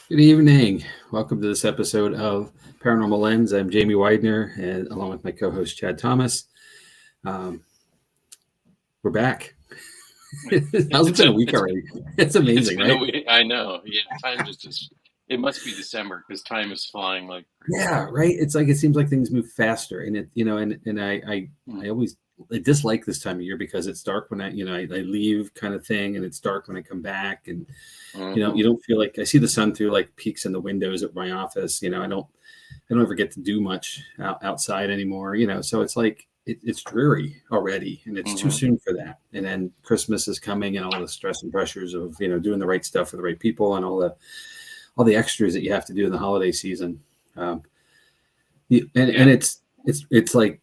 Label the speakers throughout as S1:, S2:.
S1: Good evening. Welcome to this episode of Paranormal Lens. I'm Jamie Widener, and along with my co-host Chad Thomas, um, we're back. How's it been a week already? It's amazing, right?
S2: I know. Yeah, time just it must be December because time is flying like crazy.
S1: Yeah, right. It's like it seems like things move faster, and I always I dislike this time of year because it's dark when I leave kind of thing, and it's dark when I come back, and you don't feel like I see the sun through like peeks in the windows at my office. I don't ever get to do much outside anymore. So it's like it's dreary already, and it's too soon for that. And then Christmas is coming, and all the stress and pressures of doing the right stuff for the right people, and all the extras that you have to do in the holiday season. And it's like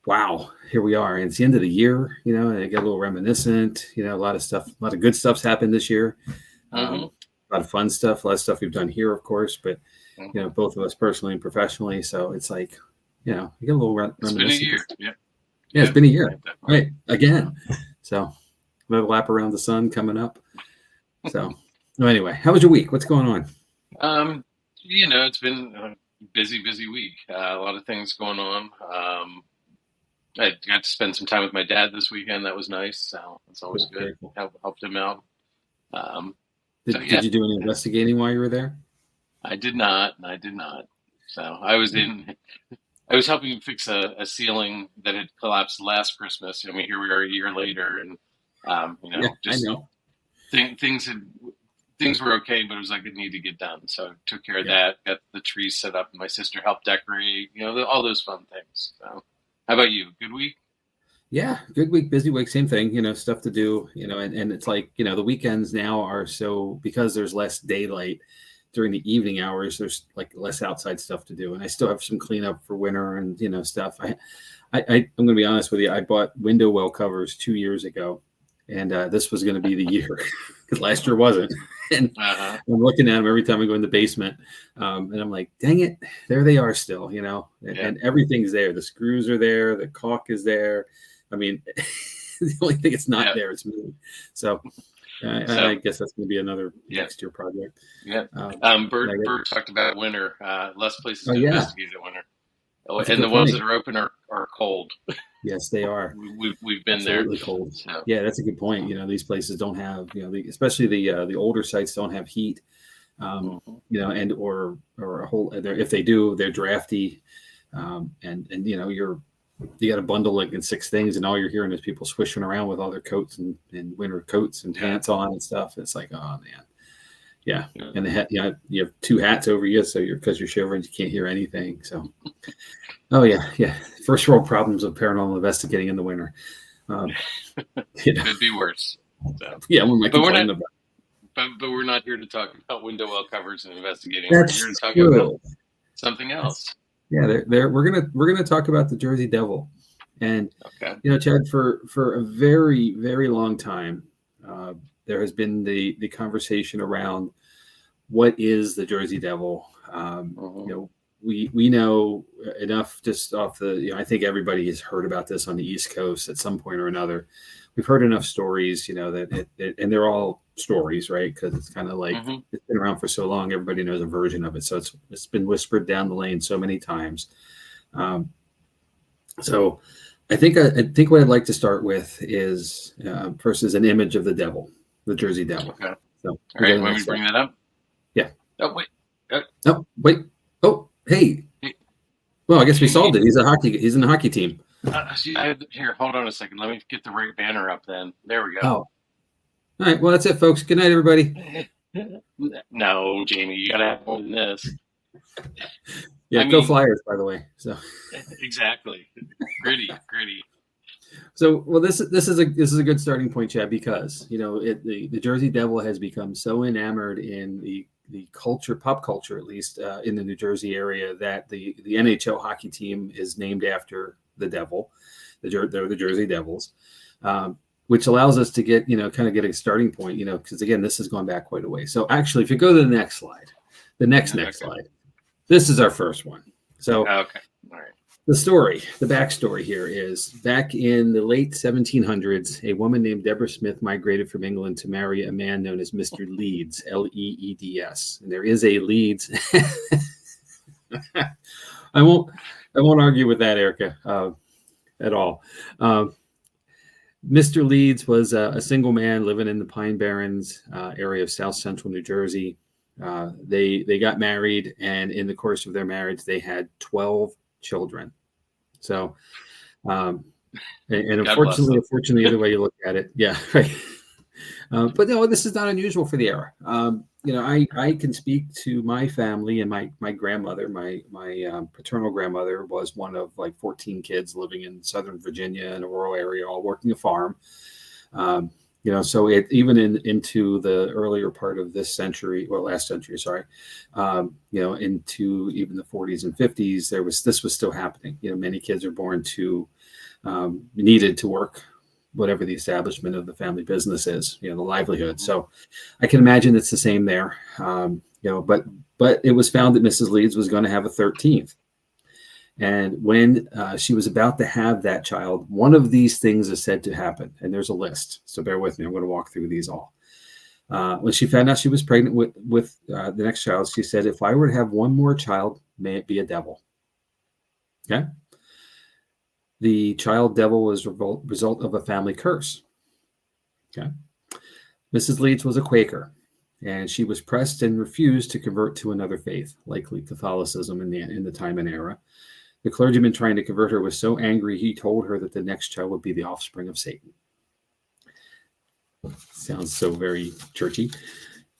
S1: wow, here we are. And it's the end of the year, and I get a little reminiscent. A lot of good stuff's happened this year. A lot of fun stuff, a lot of stuff we've done here, of course, but both of us personally and professionally. So it's like, you get a little reminiscent.
S2: It's been a year.
S1: Yeah, it's been a year. Right. Again. So we have a lap around the sun coming up. So anyway, how was your week? What's going on?
S2: It's been a busy week. A lot of things going on. I got to spend some time with my dad this weekend. That was nice. So it's always good. Cool. Helped him out.
S1: Did you do any investigating while you were there?
S2: I did not. So I was helping him fix a ceiling that had collapsed last Christmas. Here we are a year later, and
S1: I know.
S2: Things were okay, but it was like it needed to get done. So I took care of that. Got the trees set up, and my sister helped decorate. All those fun things. So, how about you? Good week?
S1: Yeah, good week, busy week, same thing, stuff to do, and it's like, the weekends now are so, because there's less daylight during the evening hours, there's like less outside stuff to do. And I still have some cleanup for winter and, stuff. I'm going to be honest with you. I bought window well covers 2 years ago, and this was going to be the year because last year wasn't. And I'm looking at them every time I go in the basement. And I'm like, dang it, there they are still, and everything's there. The screws are there. The caulk is there. I mean, the only thing it's not there is me. So I guess that's going to be another next year project.
S2: Yeah. Bert talked about winter. Less places to investigate in winter. And the ones that are open are cold.
S1: Yes, they are.
S2: We've been
S1: absolutely
S2: there.
S1: Cold.
S2: So.
S1: Yeah, that's a good point. These places don't have, especially the older sites don't have heat. And or a whole. If they do, they're drafty, and you got to bundle like in 6 things, and all you're hearing is people swishing around with all their coats and winter coats and pants on and stuff. It's like, oh man, yeah. And the hat, you have 2 hats over you, so because you're shivering, you can't hear anything. So, oh yeah. First world problems of paranormal investigating in the winter.
S2: Could be worse. So.
S1: Yeah, but
S2: we're not here to talk about window well covers and investigating.
S1: That's
S2: we're here to talk
S1: true.
S2: about something else.
S1: Yeah, we're gonna talk about the Jersey Devil, and Chad, for a very, very long time, there has been the conversation around what is the Jersey Devil. We know enough just off the. I think everybody has heard about this on the East Coast at some point or another. We've heard enough stories, that and they're all stories, right? Because it's kind of like it's been around for so long, everybody knows a version of it. So it's been whispered down the lane so many times. So I think what I'd like to start with is first is an image of the devil, the Jersey Devil.
S2: Okay.
S1: So
S2: all right, want me to bring that up?
S1: Yeah.
S2: Oh wait.
S1: No, wait. Oh, hey. Well, I guess we solved it. He's in the hockey team.
S2: Here, hold on a second. Let me get the right banner up then. There we go.
S1: Oh. All right. Well, that's it, folks. Good night, everybody.
S2: No, Jamie, you got to have more than this.
S1: Yeah, go Flyers, by the way. So
S2: exactly. Gritty.
S1: So, well, this is a good starting point, Chad, because the Jersey Devil has become so enamored in the culture, pop culture, at least in the New Jersey area, that the NHL hockey team is named after the Devil. They're the Jersey Devils, which allows us to get kind of get a starting point, because again, this has gone back quite a way. So actually, if you go to the next slide, next slide, this is our first one. So
S2: okay, all right.
S1: The backstory here is back in the late 1700s, a woman named Deborah Smith migrated from England to marry a man known as Mr. Leeds, Leeds. And there is a Leeds. I won't argue with that, Erica, at all. Mr. Leeds was a single man living in the Pine Barrens area of South Central New Jersey. They got married, and in the course of their marriage, they had 12 children. So, and unfortunately, either way you look at it, yeah, right. But no, this is not unusual for the era. I can speak to my family, and my grandmother, my paternal grandmother was one of like 14 kids living in Southern Virginia in a rural area, all working a farm. So it even into the earlier part of this century, or last century, sorry, into even the 40s and 50s, this was still happening. Many kids are born to needed to work whatever the establishment of the family business is, the livelihood. So I can imagine it's the same there. But it was found that Mrs. Leeds was going to have a 13th. And when she was about to have that child, one of these things is said to happen. And there's a list. So bear with me. I'm going to walk through these all. When she found out she was pregnant with the next child, she said, if I were to have one more child, may it be a devil. Okay. The child devil was a result of a family curse. Okay. Mrs. Leeds was a Quaker, and she was pressed and refused to convert to another faith, likely Catholicism in the time and era. The clergyman trying to convert her was so angry, he told her that the next child would be the offspring of Satan. Sounds so very churchy.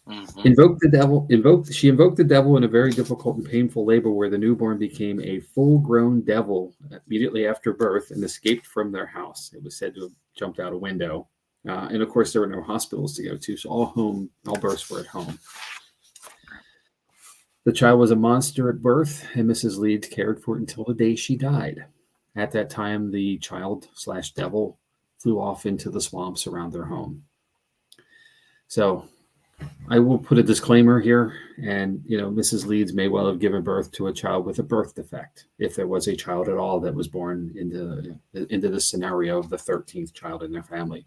S1: Mm-hmm. She invoked the devil in a very difficult and painful labor where the newborn became a full-grown devil immediately after birth and escaped from their house. It was said to have jumped out a window. And of course, there were no hospitals to go to, so all births were at home. The child was a monster at birth, and Mrs. Leeds cared for it until the day she died. At that time, the child/devil flew off into the swamps around their home. So I will put a disclaimer here, and Mrs. Leeds may well have given birth to a child with a birth defect, if there was a child at all that was born into the scenario of the 13th child in their family.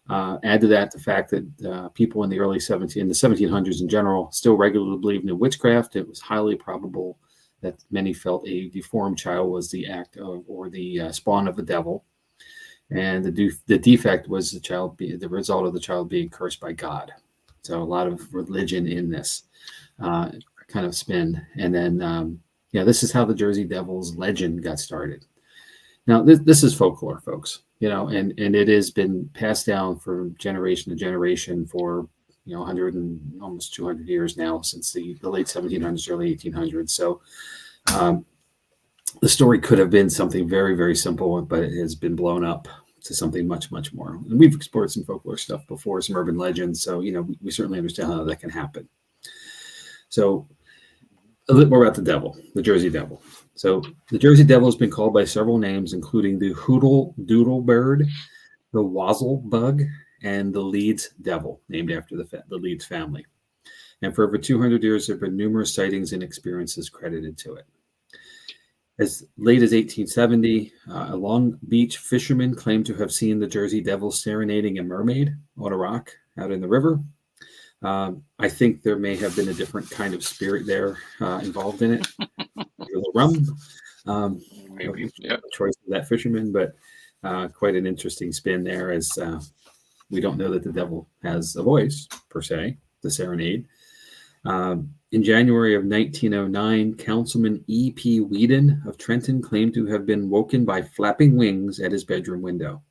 S1: Add to that the fact that people in the 1700s in general still regularly believed in witchcraft. It was highly probable that many felt a deformed child was the act of or the spawn of the devil, and the defect was the result of the child being cursed by God. So a lot of religion in this kind of spin. And then, this is how the Jersey Devil's legend got started. Now, this is folklore, folks, and it has been passed down from generation to generation for, 100 and almost 200 years now, since the late 1700s, early 1800s. So the story could have been something very, very simple, but it has been blown up to something much, much more. And we've explored some folklore stuff before, some urban legends. So, we certainly understand how that can happen. So a little more about the devil, the Jersey Devil. So the Jersey Devil has been called by several names, including the Hoodle Doodle Bird, the Wazzle Bug, and the Leeds Devil, named after the Leeds family. And for over 200 years, there have been numerous sightings and experiences credited to it. As late as 1870, a Long Beach fisherman claimed to have seen the Jersey Devil serenading a mermaid on a rock out in the river. I think there may have been a different kind of spirit there involved in it. A little rum. Maybe choice of that fisherman, but quite an interesting spin there, as we don't know that the devil has a voice, per se, the serenade. In January of 1909, Councilman E.P. Whedon of Trenton claimed to have been woken by flapping wings at his bedroom window.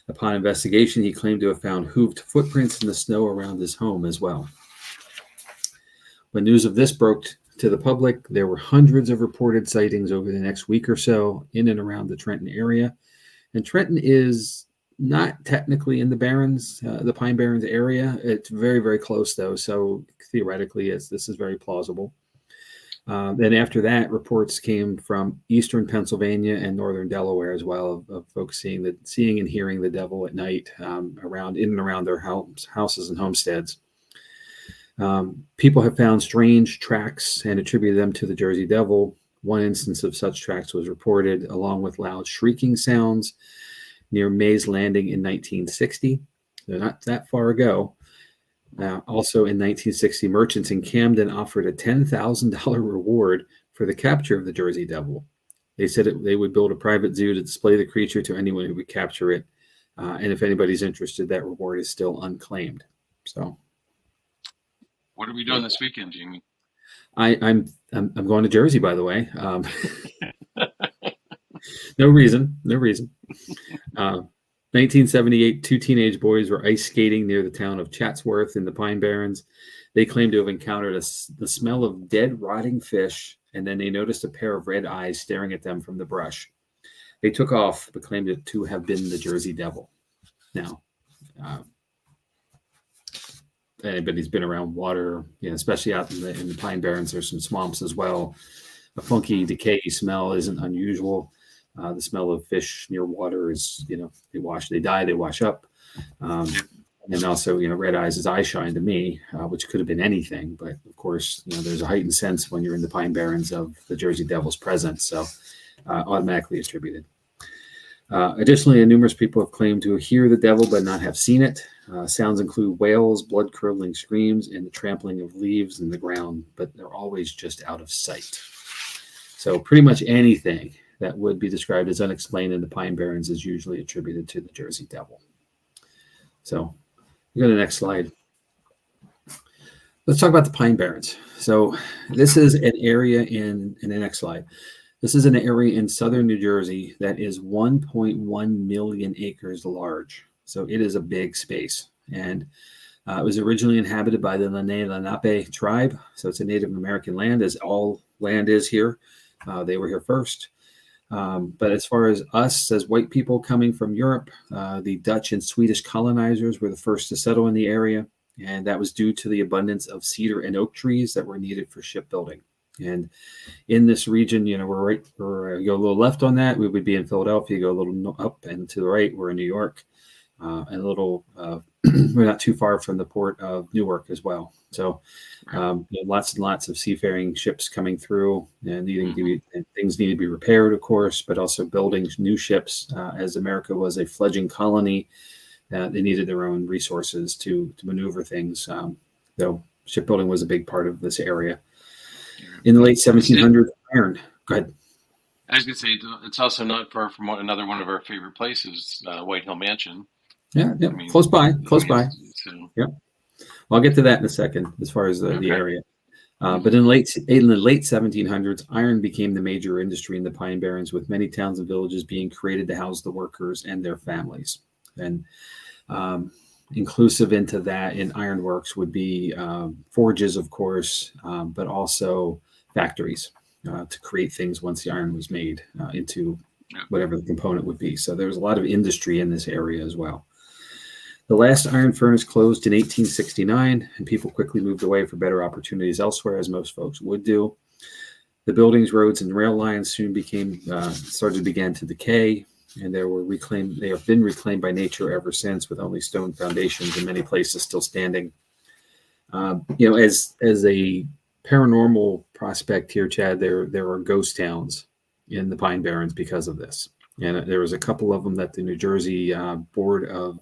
S1: Upon investigation, he claimed to have found hooved footprints in the snow around his home as well. When news of this broke to the public, there were hundreds of reported sightings over the next week or so in and around the Trenton area. And Trenton is not technically in the Barrens, the Pine Barrens area. It's very, very close, though. So theoretically, this is very plausible. Then after that, reports came from eastern Pennsylvania and northern Delaware as well, of folks seeing and hearing the devil at night in and around their houses and homesteads. People have found strange tracks and attributed them to the Jersey Devil. One instance of such tracks was reported, along with loud shrieking sounds near Mays Landing in 1960. So not that far ago. Also in 1960, merchants in Camden offered a $10,000 reward for the capture of the Jersey Devil. They said they would build a private zoo to display the creature to anyone who would capture it. And if anybody's interested, that reward is still unclaimed. So,
S2: what are we doing this weekend, Jamie?
S1: I'm going to Jersey, by the way. No reason. 1978, two teenage boys were ice skating near the town of Chatsworth in the Pine Barrens. They claimed to have encountered the smell of dead, rotting fish, and then they noticed a pair of red eyes staring at them from the brush. They took off, but claimed it to have been the Jersey Devil. Now, anybody's been around water, especially out in the Pine Barrens, there's some swamps as well. A funky, decaying smell isn't unusual. The smell of fish near water is, they die, they wash up. And also, red eyes is eye shine to me, which could have been anything. But of course, there's a heightened sense when you're in the Pine Barrens of the Jersey Devil's presence. So automatically attributed. Additionally, numerous people have claimed to hear the devil but not have seen it. Sounds include wails, blood-curdling screams, and the trampling of leaves in the ground, but they're always just out of sight. So pretty much anything that would be described as unexplained in the Pine Barrens is usually attributed to the Jersey Devil. So go to the next slide. Let's talk about the Pine Barrens. So this is an area in the next slide. This is an area in southern New Jersey that is 1.1 million acres large. So it is a big space. And it was originally inhabited by the Lenape tribe. So it's a Native American land, as all land is here. They were here first. But as far as us, as white people coming from Europe, the Dutch and Swedish colonizers were the first to settle in the area. And that was due to the abundance of cedar and oak trees that were needed for shipbuilding. And in this region, you go a little left on that, we would be in Philadelphia. You go a little up and to the right, we're in New York, and a little, we're not too far from the port of Newark as well. So lots and lots of seafaring ships coming through and things need to be repaired, of course, but also building new ships. As America was a fledgling colony, they needed their own resources to maneuver things. Though shipbuilding was a big part of this area. In the late 1700s, iron. Go ahead.
S2: I was going to say, it's also not far from another one of our favorite places, White Hill Mansion.
S1: Yeah, close by. So. Yeah. Well, I'll get to that in a second as far as the area. But in the late 1700s, iron became the major industry in the Pine Barrens, with many towns and villages being created to house the workers and their families. And inclusive into that in ironworks would be forges, of course, but also factories to create things once the iron was made into whatever the component would be. So there's a lot of industry in this area as well. The last iron furnace closed in 1869, and people quickly moved away for better opportunities elsewhere, as most folks would do. The buildings, roads, and rail lines soon began to decay. And they have been reclaimed by nature ever since, with only stone foundations in many places still standing. As a paranormal prospect here, Chad, there are ghost towns in the Pine Barrens because of this. And there was a couple of them that the New Jersey Board of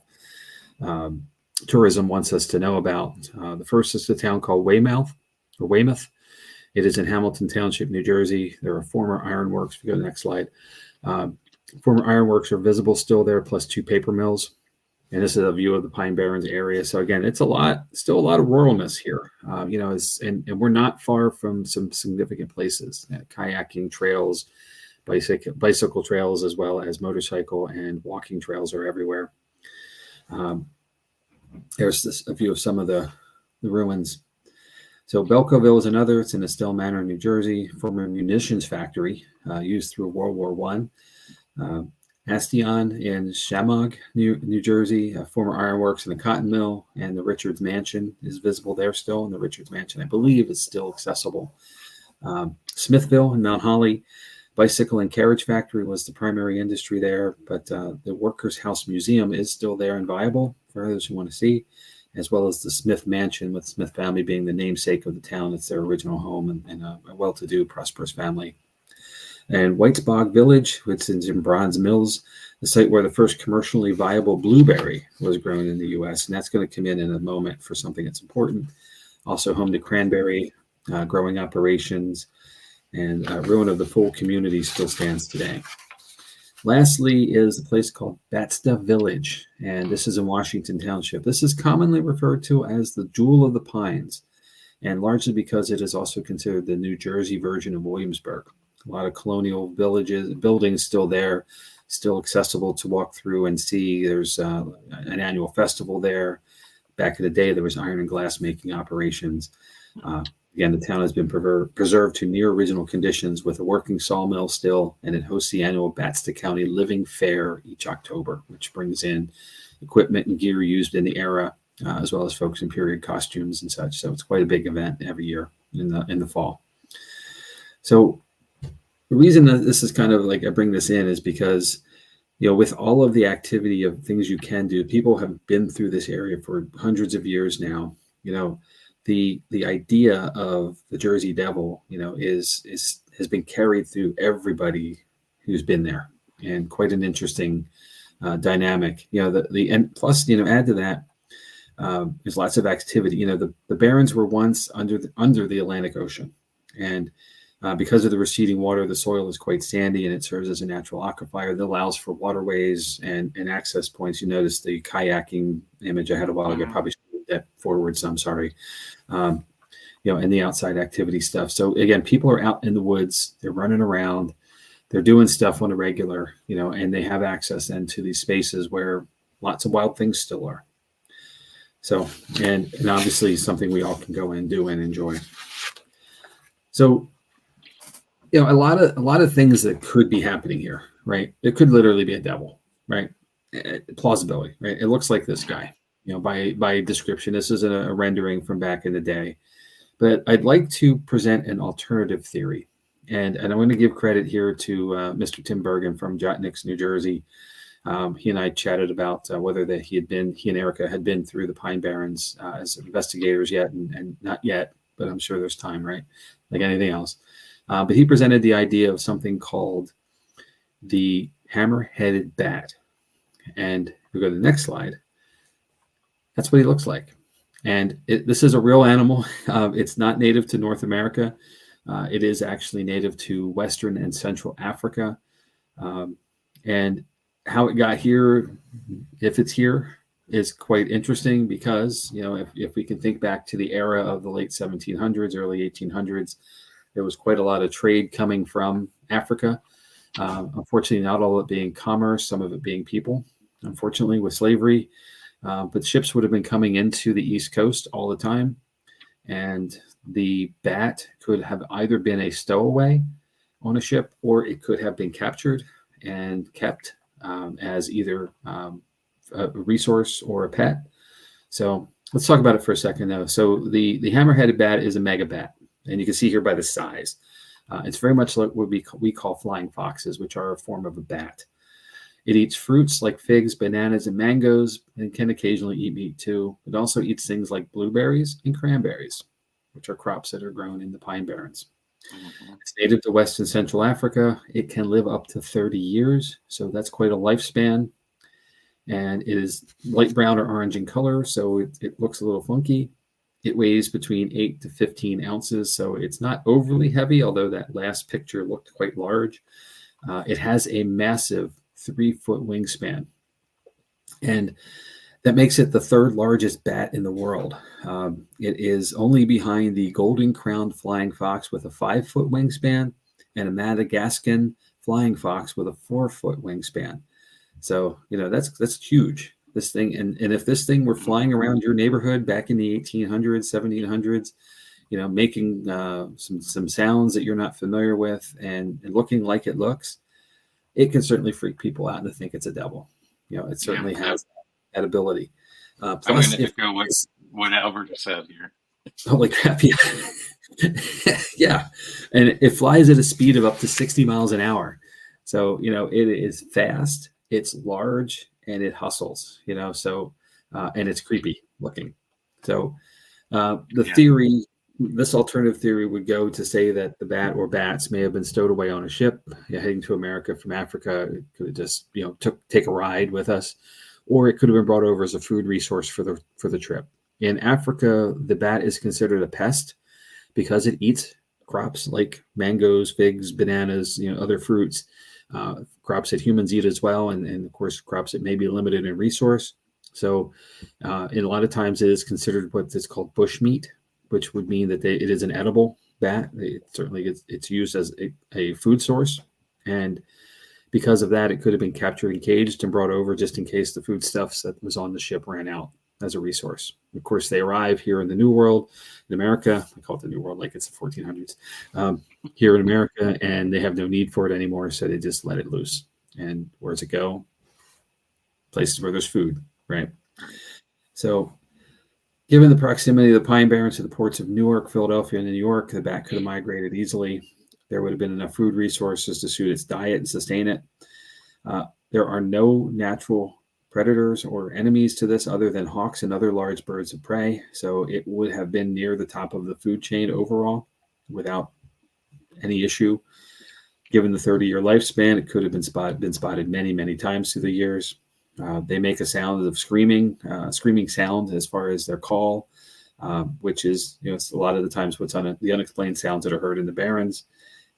S1: Tourism wants us to know about. The first is a town called Weymouth. It is in Hamilton Township, New Jersey. There are former ironworks. If you go to the next slide. Former ironworks are visible still there, plus two paper mills. And this is a view of the Pine Barrens area. So again, it's still a lot of ruralness here, and we're not far from some significant places, kayaking trails, bicycle trails, as well as motorcycle and walking trails are everywhere. There's a view of some of the ruins. So Belcoville is another. It's in Estelle Manor, New Jersey, former munitions factory used through World War I. Astion in Shamog, New Jersey, former ironworks and a cotton mill, and the Richards Mansion is visible there still. And the Richards Mansion, I believe, is still accessible. Smithville in Mount Holly, bicycle and carriage factory was the primary industry there, but the Workers' House Museum is still there and viable for those who want to see, as well as the Smith Mansion, with Smith family being the namesake of the town. It's their original home and a well-to-do, prosperous family. And White's Bog Village, which is in Bronze Mills, the site where the first commercially viable blueberry was grown in the U.S. And that's going to come in a moment for something that's important. Also home to cranberry growing operations, and ruin of the full community still stands today. Lastly is a place called Batsta Village, and this is in Washington Township. This is commonly referred to as the Jewel of the Pines, and largely because it is also considered the New Jersey version of Williamsburg. A lot of colonial buildings still there, still accessible to walk through and see. There's an annual festival there. Back in the day, there was iron and glass making operations. Again, the town has been preserved to near original conditions with a working sawmill still, and it hosts the annual Batsta County Living Fair each October, which brings in equipment and gear used in the era, as well as folks in period costumes and such. So it's quite a big event every year in the fall. So the reason that this is kind of like I bring this in is because, with all of the activity of things you can do, people have been through this area for hundreds of years now. The idea of the Jersey Devil, has been carried through everybody who's been there, and quite an interesting dynamic. And plus, add to that, there's lots of activity. The Barrens were once under the Atlantic Ocean, and because of the receding water, the soil is quite sandy, and it serves as a natural aquifer that allows for waterways and access points. You notice the kayaking image I had a while ago. Probably should move that forward some. Sorry. And the outside activity stuff. So again, people are out in the woods, they're running around, they're doing stuff on a regular, and they have access then to these spaces where lots of wild things still are. So, and obviously something we all can go and do and enjoy. So, a lot of things that could be happening here, right? It could literally be a devil, right? Plausibility, right? It looks like this guy. By description, this isn't a rendering from back in the day, but I'd like to present an alternative theory, and I'm going to give credit here to Mr. Tim Bergen from Jotniks, New Jersey. He and I chatted about whether that he and Erica had been through the Pine Barrens as investigators yet, and not yet, but I'm sure there's time, right? Like anything else. But he presented the idea of something called the hammer-headed bat, and if we go to the next slide. That's what he looks like. And this is a real animal. It's not native to North America. It is actually native to Western and Central Africa. And how it got here, if it's here, is quite interesting because, if we can think back to the era of the late 1700s, early 1800s, there was quite a lot of trade coming from Africa. Unfortunately, not all of it being commerce, some of it being people, unfortunately, with slavery. But ships would have been coming into the East Coast all the time. And the bat could have either been a stowaway on a ship, or it could have been captured and kept as either a resource or a pet. So let's talk about it for a second, though. So the hammer-headed bat is a mega bat. And you can see here by the size. It's very much like what we call flying foxes, which are a form of a bat. It eats fruits like figs, bananas, and mangoes, and can occasionally eat meat too. It also eats things like blueberries and cranberries, which are crops that are grown in the Pine Barrens. It's native to West and Central Africa. It can live up to 30 years, so that's quite a lifespan. And it is light brown or orange in color, so it looks a little funky. It weighs between 8 to 15 ounces, so it's not overly heavy, although that last picture looked quite large. It has a massive 3-foot wingspan, and that makes it the third largest bat in the world. It is only behind the golden-crowned flying fox with a 5-foot wingspan and a Madagascan flying fox with a 4-foot wingspan. So, that's huge. This thing, and if this thing were flying around your neighborhood back in the 1800s, 1700s, making some sounds that you're not familiar with and looking like it looks, it can certainly freak people out and think it's a devil. It certainly has that ability.
S2: Plus, I'm going to echo what Albert said here.
S1: Holy crap! Yeah, yeah, and it flies at a speed of up to 60 miles an hour. So it is fast. It's large and it hustles. So and it's creepy looking. So the theory This alternative theory would go to say that the bat or bats may have been stowed away on a ship heading to America from Africa. It could have just, take a ride with us, or it could have been brought over as a food resource for the trip. In Africa, the bat is considered a pest because it eats crops like mangoes, figs, bananas, other fruits, crops that humans eat as well, and of course crops that may be limited in resource. So, in a lot of times, it is considered what is called bush meat, which would mean that it is an edible bat. It's used as a food source, and because of that, it could have been captured and caged and brought over just in case the foodstuffs that was on the ship ran out as a resource. Of course, they arrive here in the New World, in America. I call it the New World like it's the 1400s, here in America, and they have no need for it anymore, so they just let it loose. And where does it go? Places where there's food, right? So, given the proximity of the Pine Barrens to the ports of Newark, Philadelphia, and New York, the bat could have migrated easily. There would have been enough food resources to suit its diet and sustain it. There are no natural predators or enemies to this other than hawks and other large birds of prey. So it would have been near the top of the food chain overall without any issue. Given the 30-year lifespan, it could have been spotted many, many times through the years. They make a sound of screaming sound as far as their call, which is, it's a lot of the times what's on the unexplained sounds that are heard in the Barrens,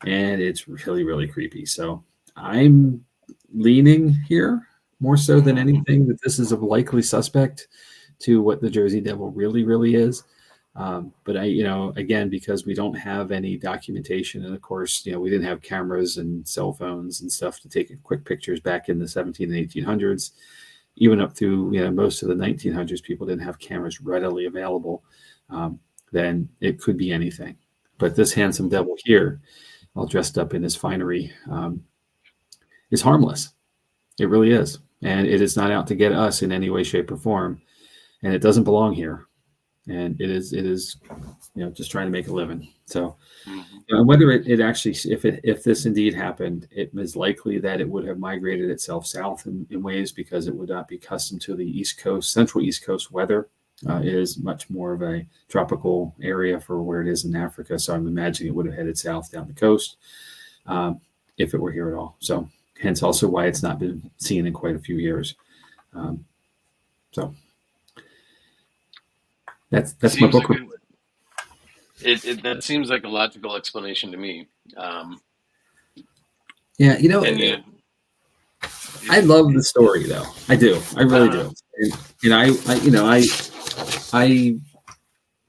S1: and it's really, really creepy. So I'm leaning here more so than anything that this is a likely suspect to what the Jersey Devil really, really is. But again, because we don't have any documentation, and of course, we didn't have cameras and cell phones and stuff to take quick pictures back in the 17 and 1800s, even up through, most of the 1900s, people didn't have cameras readily available. Then it could be anything. But this handsome devil here, all dressed up in his finery, is harmless. It really is. And it is not out to get us in any way, shape, or form. And it doesn't belong here. And it is, just trying to make a living. So whether it actually, if this indeed happened, it is likely that it would have migrated itself south in ways because it would not be accustomed to the East Coast, central East Coast weather. It is much more of a tropical area for where it is in Africa. So I'm imagining it would have headed south down the coast if it were here at all. So hence also why it's not been seen in quite a few years. So that's my book.
S2: That seems like a logical explanation to me.
S1: I love the story though. I do. I really do. And I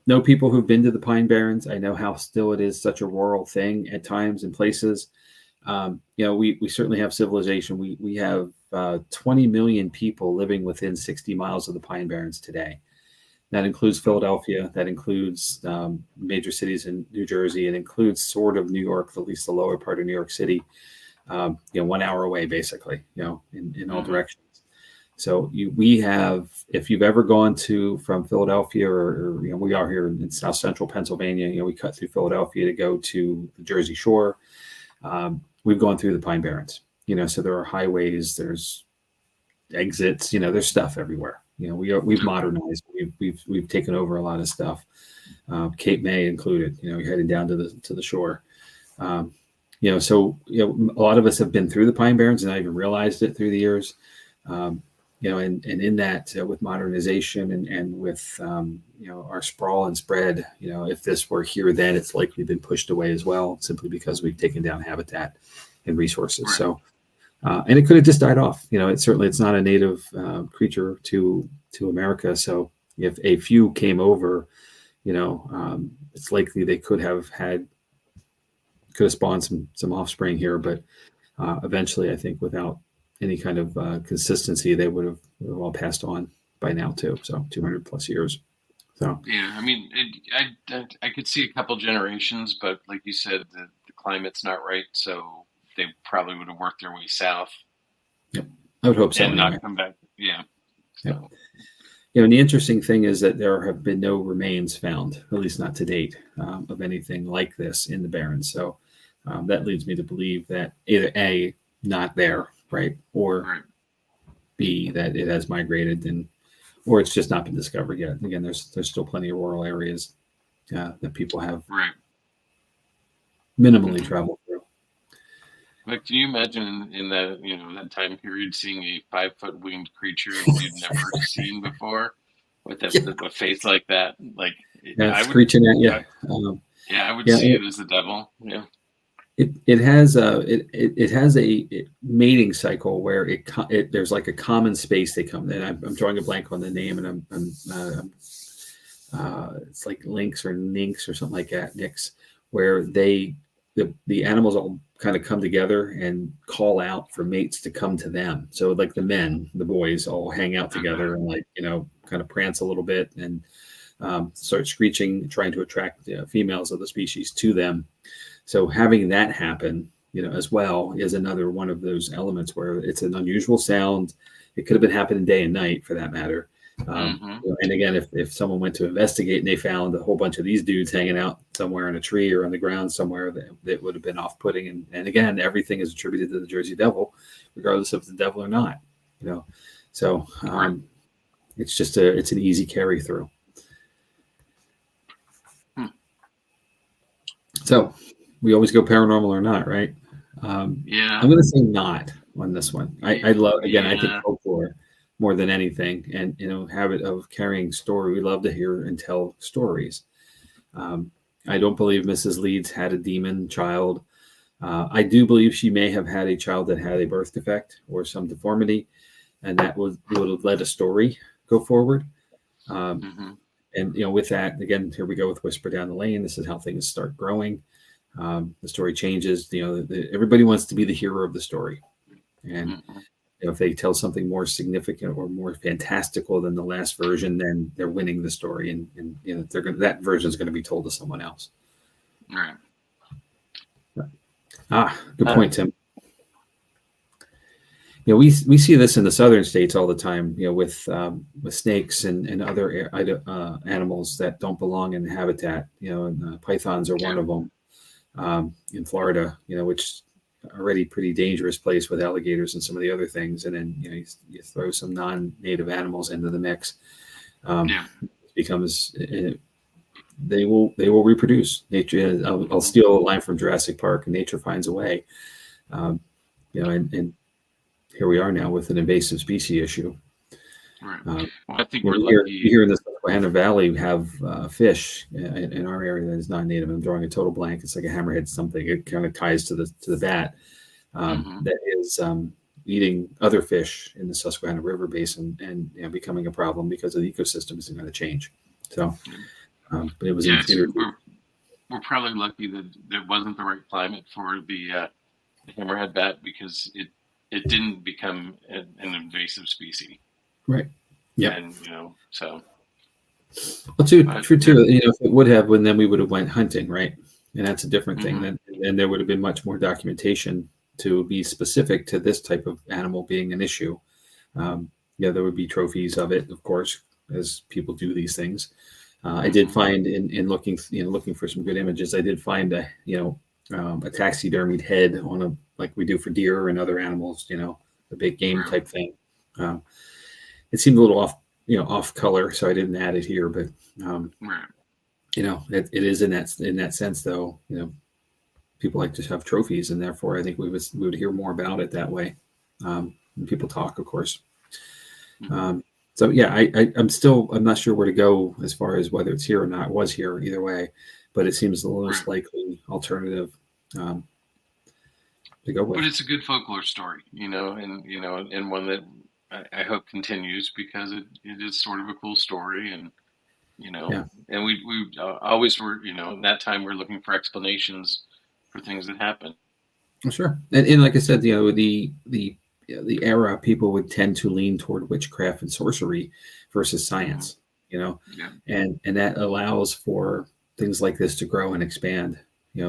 S1: know people who've been to the Pine Barrens. I know how still it is such a rural thing at times and places. We certainly have civilization. We have 20 million people living within 60 miles of the Pine Barrens today. That includes Philadelphia. That includes major cities in New Jersey. It includes sort of New York, at least the lower part of New York City. 1 hour away, basically. In all directions. So we have, if you've ever gone from Philadelphia, or we are here in South Central Pennsylvania. We cut through Philadelphia to go to the Jersey Shore. We've gone through the Pine Barrens. So there are highways. There's exits. There's stuff everywhere. We've modernized. We've taken over a lot of stuff, Cape May included. You're heading down to the shore. So a lot of us have been through the Pine Barrens and not even realized it through the years. And in that, with modernization and with our sprawl and spread, if this were here then, it's likely been pushed away as well, simply because we've taken down habitat and resources. Right. So. And it could have just died off. It's not a native creature to America. So if a few came over, it's likely they could have spawned some offspring here. But eventually, I think without any kind of consistency, they would have all passed on by now too. So 200 plus years. So
S2: yeah, I mean, I could see a couple generations, but like you said, the climate's not right, so they probably would have worked their way south.
S1: Yep, I would hope so.
S2: And not come back. Yeah. So.
S1: Yep. And the interesting thing is that there have been no remains found, at least not to date, of anything like this in the Barrens. So that leads me to believe that either A, not there, right, or B, that it has migrated, or it's just not been discovered yet. Again, there's still plenty of rural areas that people have
S2: Right.
S1: minimally traveled through.
S2: Like, can you imagine in that, that time period, seeing a 5 foot winged creature that you'd never seen before with
S1: Yeah,
S2: a face like that? Like,
S1: yeah,
S2: I would,
S1: screeching at you.
S2: I, yeah, I would
S1: Yeah,
S2: see it as the devil. Yeah.
S1: it has it has a mating cycle where there's like a common space they come in. I'm drawing a blank on the name, and it's like lynx or nynx or something like that, nix, where the animals all kind of come together and call out for mates to come to them. So like the boys all hang out together and like kind of prance a little bit and start screeching, trying to attract females of the species to them. So having that happen, as well, is another one of those elements where it's an unusual sound. It could have been happening day and night, for that matter. And again, if someone went to investigate and they found a whole bunch of these dudes hanging out somewhere in a tree or on the ground somewhere, that would have been off-putting. And again, everything is attributed to the Jersey Devil, regardless if it's the devil or not. So it's an easy carry through. So we always go paranormal or not, right?
S2: Yeah.
S1: I'm going to say not on this one. I love, again, I think folklore more than anything, and habit of carrying story. We love to hear and tell stories. I don't believe Mrs. Leeds had a demon child. I do believe she may have had a child that had a birth defect or some deformity, and that would have let a story go forward. And with that, again, here we go with Whisper Down the Lane. This is how things start growing. The story changes. Everybody wants to be the hero of the story, and if they tell something more significant or more fantastical than the last version, then they're winning the story, and that version is going to be told to someone else.
S2: Right.
S1: Good point, Tim. We see this in the southern states all the time. With snakes and other animals that don't belong in the habitat. And pythons are one of them. In Florida, which already pretty dangerous place with alligators and some of the other things, and then you throw some non-native animals into the mix. It becomes they will reproduce. Nature. I'll steal a line from Jurassic Park, and nature finds a way. And here we are now with an invasive species issue.
S2: Right. Well, I think
S1: we're lucky. Here in the Susquehanna Valley, we have fish in our area that is non-native. I'm drawing a total blank. It's like a hammerhead something. It kind of ties to the bat that is eating other fish in the Susquehanna River basin and becoming a problem because the ecosystem isn't going to change. So, but it was
S2: we're probably lucky that there wasn't the right climate for the hammerhead bat, because it didn't become an invasive species.
S1: Right. Yeah.
S2: And so.
S1: Well, true too. If it would have, then we would have went hunting, right? And that's a different thing. Then there would have been much more documentation to be specific to this type of animal being an issue. There would be trophies of it, of course, as people do these things. I did find in looking for some good images, I did find a taxidermied head on like we do for deer and other animals, the big game type thing. It seemed a little off color, so I didn't add it here. But it is in that sense, though. People like to have trophies, and therefore I think we would hear more about it that way. And people talk, of course. So yeah, I'm not sure where to go as far as whether it's here or not. It was here either way, but it seems the most likely alternative to go with.
S2: But it's a good folklore story, and one that I hope continues, because it is sort of a cool story, and and we always were, that time we're looking for explanations for things that happen.
S1: Sure, and like I said, the era, people would tend to lean toward witchcraft and sorcery versus science, and that allows for things like this to grow and expand.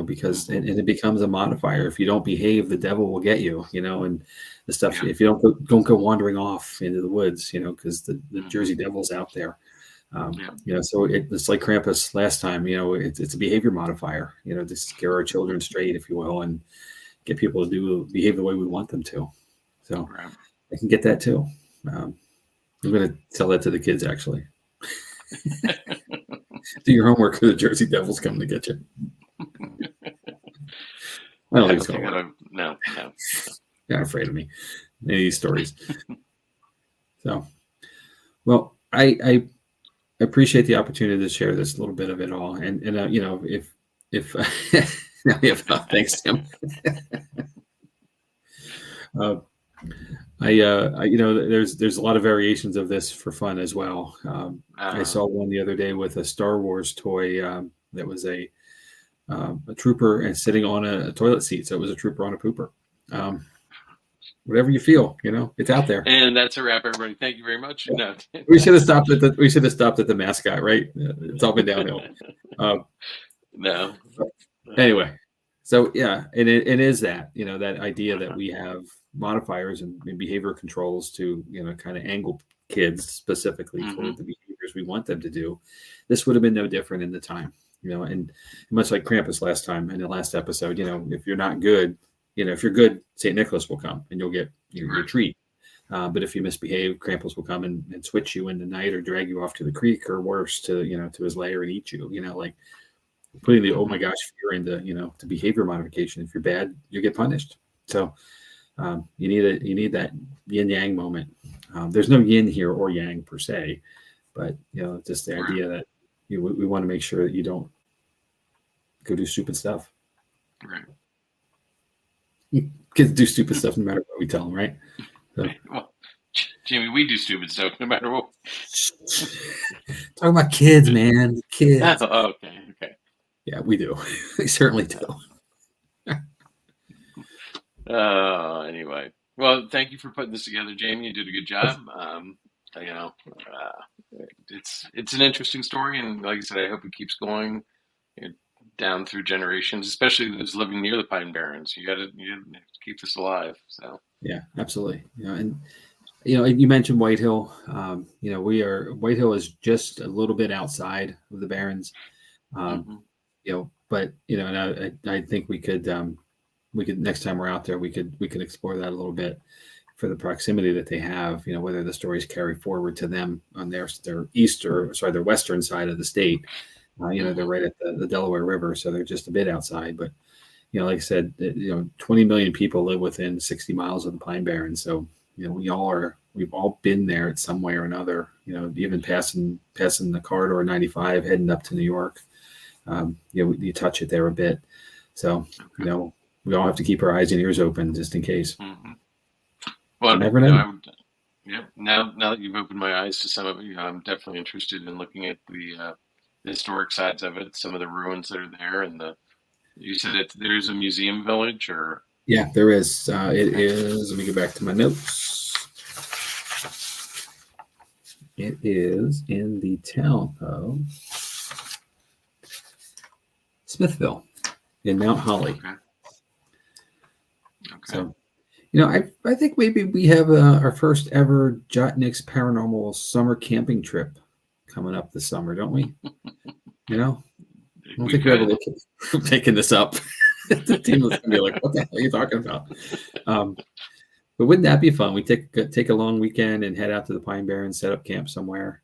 S1: Because and it becomes a modifier. If you don't behave, the devil will get you, and the stuff. If you don't go wandering off into the woods, because the Jersey Devil's out there. So it's like Krampus last time. It's a behavior modifier. To scare our children straight, if you will, and get people to behave the way we want them to. So I can get that too. I'm going to tell that to the kids, actually. Do your homework, or the Jersey Devil's coming to get you. I don't think it's going to work.
S2: No.
S1: You're not afraid of me. Any of these stories. So, well, I appreciate the opportunity to share this little bit of it all, and you know, if thanks, Tim. I you know, there's a lot of variations of this for fun as well. I saw one the other day with a Star Wars toy that was a trooper and sitting on a toilet seat, so it was a trooper on a pooper. Whatever you feel, you know, it's out there.
S2: And that's a wrap, everybody. Thank you very much. No.
S1: We should have stopped at the mascot, right? It's all been downhill.
S2: No.
S1: Anyway, so yeah, and it is that, you know, that idea that we have modifiers and behavior controls to, you know, kind of angle kids specifically toward the behaviors we want them to do. This would have been no different in the time, you know, and much like Krampus last time in the last episode, you know, if you're not good, you know, if you're good, St. Nicholas will come and you'll get your treat. But if you misbehave, Krampus will come and switch you in the night or drag you off to the creek, or worse, to, you know, to his lair and eat you, you know, like putting the, oh my gosh, fear into, you know, to behavior modification. If you're bad, you get punished. So you need that yin yang moment. There's no yin here or yang per se, but, you know, just the idea that we want to make sure that you don't go do stupid stuff.
S2: Right.
S1: Kids do stupid stuff no matter what we tell them, right? So.
S2: Well, Jamie, we do stupid stuff no matter what.
S1: Talking about kids, man. Kids.
S2: Oh, okay.
S1: Yeah, we do. We certainly do.
S2: Anyway. Well, thank you for putting this together, Jamie. You did a good job. You know, it's an interesting story, and like I said, I hope it keeps going down through generations, especially those living near the Pine Barrens. You got to keep this alive. So
S1: yeah, absolutely. You know, and you know, you mentioned White Hill. You know, White Hill is just a little bit outside of the Barrens. You know, but you know, and I think we could next time we're out there, we could explore that a little bit for the proximity that they have. You know, whether the stories carry forward to them on their their western side of the state. You know, they're right at the Delaware River, so they're just a bit outside. But, you know, like I said, you know, 20 million people live within 60 miles of the Pine Barrens. So, you know, we've all been there in some way or another, you know, even passing the corridor 95, heading up to New York. You know, you touch it there a bit. So, you know, we all have to keep our eyes and ears open just in case.
S2: Well,
S1: never know.
S2: Now that you've opened my eyes to some of it, you know, I'm definitely interested in looking at the historic sides of it, some of the ruins that are there, and you said there's a museum village, or
S1: yeah, there is. It is. Let me get back to my notes. It is in the town of Smithville in Mount Holly.
S2: Okay.
S1: So, you know, I think maybe we have our first ever Jotnik's Paranormal summer camping trip coming up this summer, don't we? You know, I don't think we ever look at making this up. The team was gonna be like, "What the hell are you talking about?" But wouldn't that be fun? We take a long weekend and head out to the Pine Barrens, set up camp somewhere.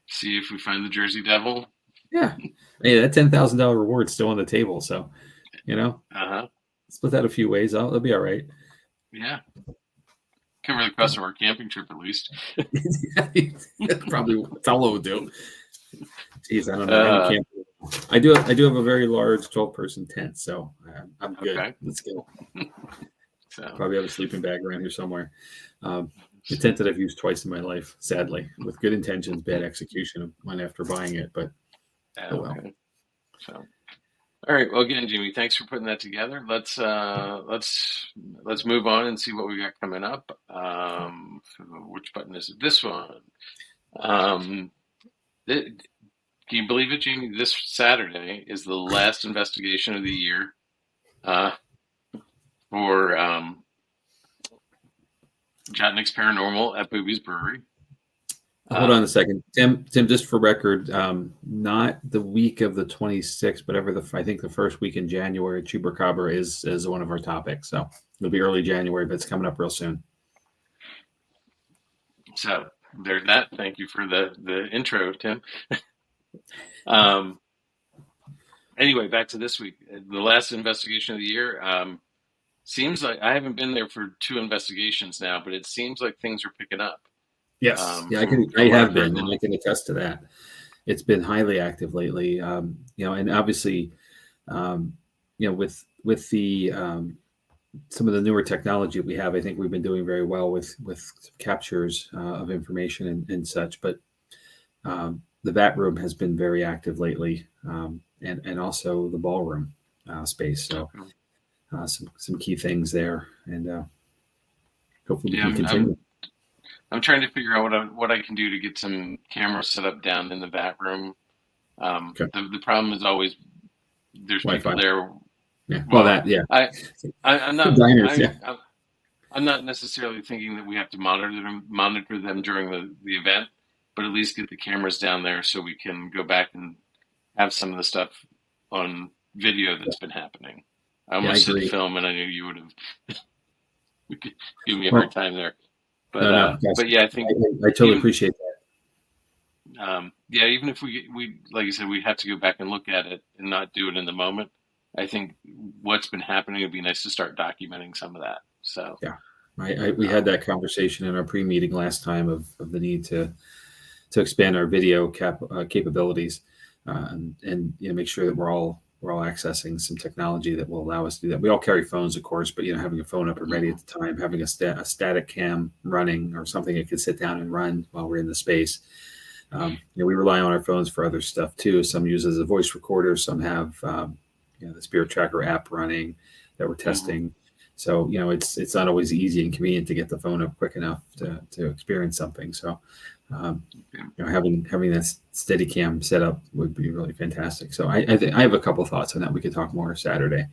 S2: See if we find the Jersey Devil.
S1: Yeah, hey, that $10,000 reward's still on the table, so you know, split that a few ways. It'll be all right.
S2: Yeah. Cover the cost of our camping trip at least.
S1: Probably what Tolo would do. Jeez, I don't know. I do have a very large 12-person tent, so I'm good. Okay. Let's go. So. Probably have a sleeping bag around here somewhere. The tent that I've used twice in my life, sadly, with good intentions, bad execution of one after buying it, but oh well.
S2: Okay. So. All right. Well, again, Jimmy, thanks for putting that together. Let's move on and see what we got coming up. Which button is it? This one. Can you believe it, Jamie? This Saturday is the last investigation of the year for Jotnik's Paranormal at Booby's Brewery.
S1: Hold on a second, Tim. Just for record, not the week of the 26th, but I think the first week in January, Chupacabra is one of our topics. So it'll be early January, but it's coming up real soon.
S2: So there's that. Thank you for the intro, Tim. Um, anyway, back to this week. The last investigation of the year. Seems like I haven't been there for 2 investigations now, but it seems like things are picking up.
S1: Yes, yeah, I
S2: From what
S1: have
S2: I've heard.
S1: been, and I can attest to that. It's been highly active lately. And obviously, um, with the some of the newer technology we have, I think we've been doing very well with captures of information and such. But the vat room has been very active lately, and also the ballroom space. So
S2: Okay.
S1: some key things there, and hopefully we
S2: Yeah,
S1: can continue.
S2: I'm trying to figure out what I can do to get some cameras set up down in the vat room.
S1: Okay,
S2: The problem is always there's people
S1: Wi-Fi.
S2: there.
S1: Yeah, well,
S2: Well,
S1: that, yeah,
S2: I'm not
S1: diners. Yeah,
S2: I'm not necessarily thinking that we have to monitor them during the event, but at least get the cameras down there so we can go back and have some of the stuff on video that's been happening. I
S1: yeah, I
S2: almost said
S1: agree.
S2: film, and I knew you would have given me a hard
S1: Well,
S2: time there.
S1: no, no, yes,
S2: But yeah, I think
S1: I totally
S2: even
S1: appreciate that.
S2: yeah, even if we like you said, we have to go back and look at it and not do it in the moment. I think what's been happening would be nice to start documenting some of that. So
S1: Yeah, we had
S2: um,
S1: that conversation in our pre-meeting last time of the need to expand our video capabilities, and make sure that we're all accessing some technology that will allow us to do that. We all carry phones, of course, but having a phone up and ready at
S2: mhm,
S1: the time, having a static cam running or something that could sit down and run while we're in the space. We rely on our phones for other stuff too. Some use as a voice recorder. Some have the Spirit Tracker app running that we're
S2: mhm,
S1: testing. So it's not always easy and convenient to get the phone up quick enough to experience something. So um,
S2: yeah,
S1: having that steady cam set up would be really fantastic. So I have a couple thoughts on that. We could talk more Saturday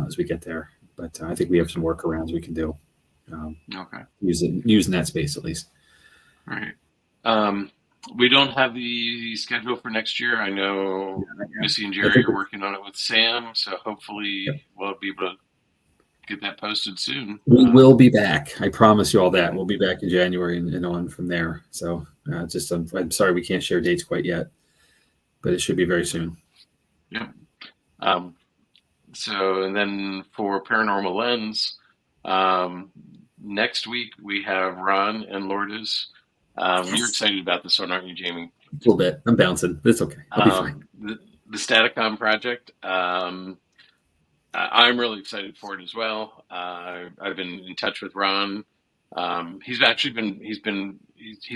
S1: as we get there. But I think we have some
S2: okay,
S1: workarounds we can do um,
S2: okay,
S1: using that space at least.
S2: all right. Um, we don't have the schedule for next year. I know
S1: Yeah,
S2: Missy and
S1: I
S2: Jerry
S1: think
S2: are working on it with Sam, so hopefully
S1: yep.
S2: we'll be able to get that posted soon.
S1: We will be back. I promise you all that.
S2: Yeah,
S1: We'll be back in January and on from there. So just I'm sorry we can't share dates quite yet, but it should be very soon.
S2: yeah. Um, So, and then for Paranormal Lens, um, next week we have Ron and Lourdes. You're
S1: Yes.
S2: excited about this one, aren't you, Jamie?
S1: A little bit. I'm bouncing, but it's okay. I'll be fine.
S2: The Staticom project. I'm really excited for it as well. I've been in touch with Ron. He's actually he's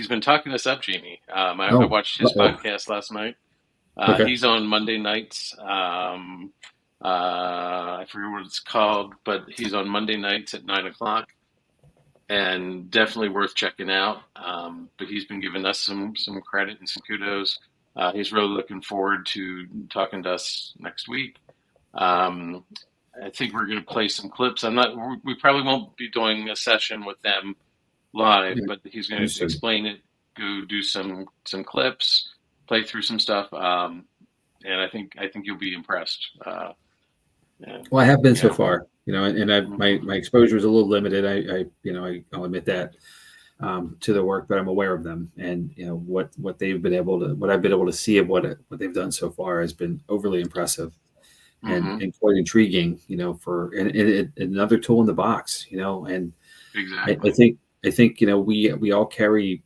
S2: been talking us up, Jamie. I
S1: Oh,
S2: watched his
S1: oh,
S2: podcast last night.
S1: okay.
S2: He's on Monday nights. I forget what it's called, but he's on Monday nights at 9 o'clock, and definitely worth checking out. But he's been giving us some credit and some kudos. He's really looking forward to talking to us next week. Um, I think we're going to play some clips. I'm not. We probably won't be doing a session with them live,
S1: Yeah,
S2: but he's going to
S1: understood.
S2: explain it, go do some clips, play through some stuff, and I think you'll be impressed. And
S1: Well, I have been so
S2: yeah,
S1: far, and my
S2: hmm
S1: exposure is a little limited. I'll admit that to the work, but I'm aware of them, and what I've been able to see of what they've done so far has been overly impressive and
S2: hmm
S1: and quite intriguing. For and another tool in the box. And I, I
S2: exactly.
S1: think I think we all carry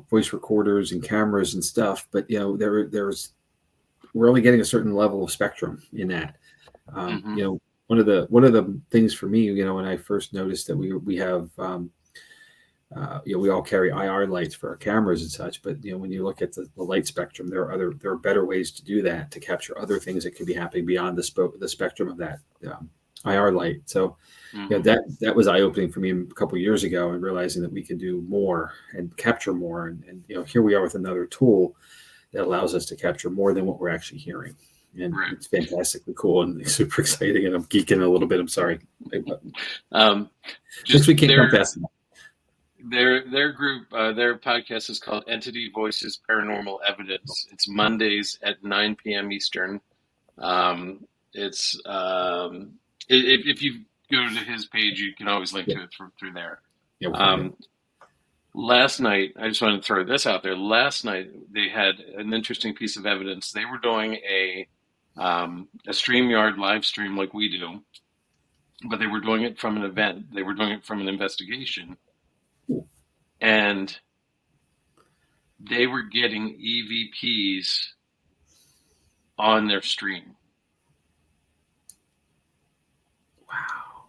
S1: voice recorders and cameras and stuff, but there's we're only getting a certain level of spectrum in that. Um,
S2: hmm
S1: you know, one of the things for me, when I first noticed that we have, we all carry IR lights for our cameras and such, but when you look at the light spectrum, there are better ways to do that to capture other things that could be happening beyond the spectrum of that IR light. So
S2: hmm
S1: that was eye opening for me a couple of years ago, and realizing that we can do more and capture more, and here we are with another tool that allows us to capture more than what we're actually hearing. And
S2: Right.
S1: it's fantastically cool and super exciting. And I'm geeking a little bit. I'm sorry.
S2: Um,
S1: Next
S2: just
S1: week can't come fast enough.
S2: their group, their podcast is called Entity Voices Paranormal Evidence. It's Mondays at 9 p.m. Eastern. Um, it's if you go to his page, you can always link
S1: Yeah,
S2: to it through there.
S1: yeah, we'll find it.
S2: Um, Last night, I just wanted to throw this out there. Last night, they had an interesting piece of evidence. They were doing a StreamYard live stream like we do, but they were doing it from an event. They were doing it from an investigation, and they were getting EVPs on their stream.
S1: Wow.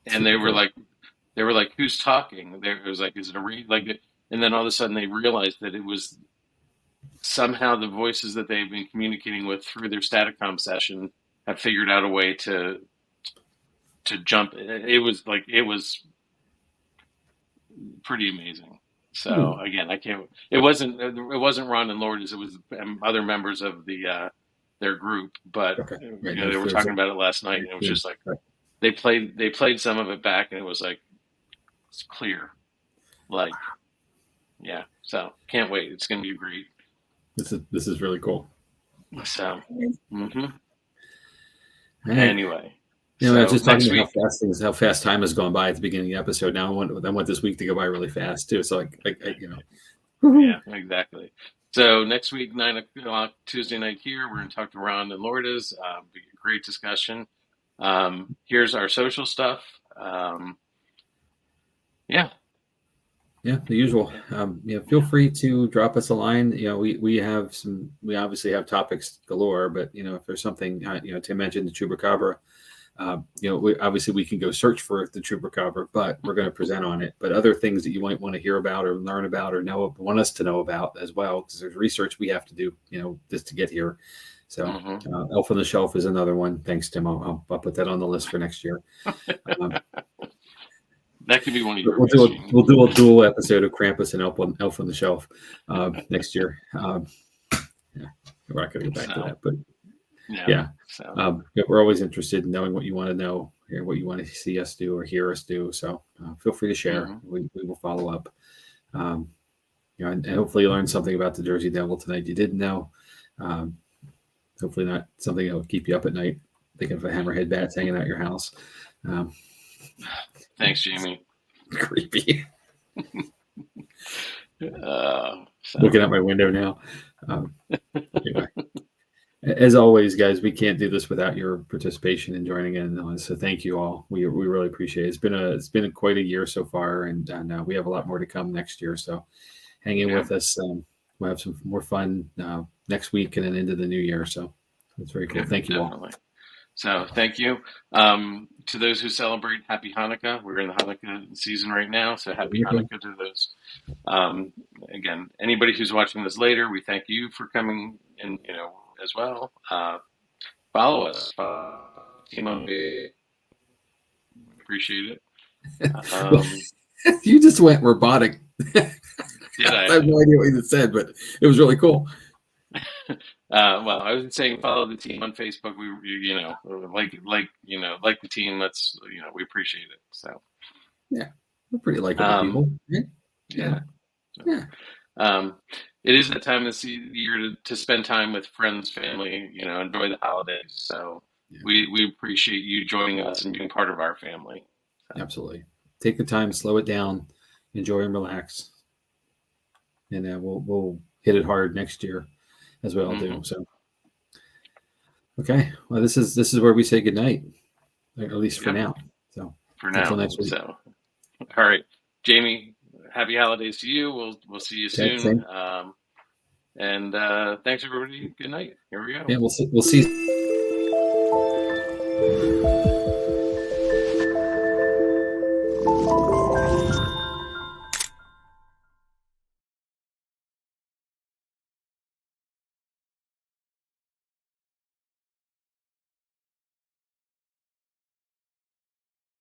S2: And they were like, "Who's talking?" It was like, "Is it a like?" And then all of a sudden, they realized that it was somehow the voices that they've been communicating with through their Staticom session have figured out a way to jump. It was pretty amazing. So again, I can't. It wasn't Ron and Lourdes. It was other members of their group. But
S1: Okay. Right.
S2: they were talking about it last night, and it was just like they played some of it back, and it was like it's clear. Like, yeah. So can't wait. It's going to be great.
S1: This is really cool.
S2: So,
S1: Right.
S2: Anyway.
S1: I was just talking about how fast time has gone by at the beginning of the episode. Now I want this week to go by really fast too. So
S2: Yeah, exactly. So next week, 9:00 Tuesday night here, we're going to talk to Ron and Lourdes. Be a great discussion. Here's our social stuff. Yeah,
S1: the usual. Feel free to drop us a line. We obviously have topics galore, but if there's something, to mention the Chupacabra. We can go search for the Chupacabra, but we're going to present on it. But other things that you might want to hear about or learn about or want us to know about as well, because there's research we have to do, just to get here. So Elf on the Shelf is another one. Thanks, Tim. I'll put that on the list for next year.
S2: That could be one of your.
S1: We'll do a dual episode of Krampus and Elf on the Shelf next year. We're not going to go back to that, but. Yeah. So. We're always interested in knowing what you want to know, or what you want to see us do or hear us do. So feel free to share. We will follow up. And hopefully you learned something about the Jersey Devil tonight you didn't know. Hopefully not something that will keep you up at night thinking of a hammerhead bats hanging out your house.
S2: Thanks, Jamie.
S1: Creepy. Looking out my window now. Anyway. As always, guys, we can't do this without your participation and joining in. So thank you all. We really appreciate it. It's been quite a year so far, and we have a lot more to come next year. So hang in with us. We'll have some more fun next week and then into the new year. So it's very cool. Thank you
S2: definitely. All. So thank you. To those who celebrate, happy Hanukkah. We're in the Hanukkah season right now, so happy Hanukkah to those. Again, anybody who's watching this later, we thank you for coming in, as well. Follow us. Appreciate it.
S1: You just went robotic.
S2: Did I?
S1: I have no idea what you just said, but it was really cool.
S2: Well, I was saying follow the team on Facebook. We like the team. Let's we appreciate it. So
S1: yeah, we're pretty likable people.
S2: Yeah. It is that time of the year to spend time with friends, family. Enjoy the holidays. So we appreciate you joining us and being part of our family. So.
S1: Absolutely, take the time, slow it down, enjoy and relax, and we'll hit it hard next year as we all do. So, okay. Well, this is where we say goodnight, or at least for now. So
S2: for now, until next week. So, all right, Jamie. Happy holidays to you. We'll see you soon. And thanks everybody. Good night. Here we go.
S1: Yeah, we'll see.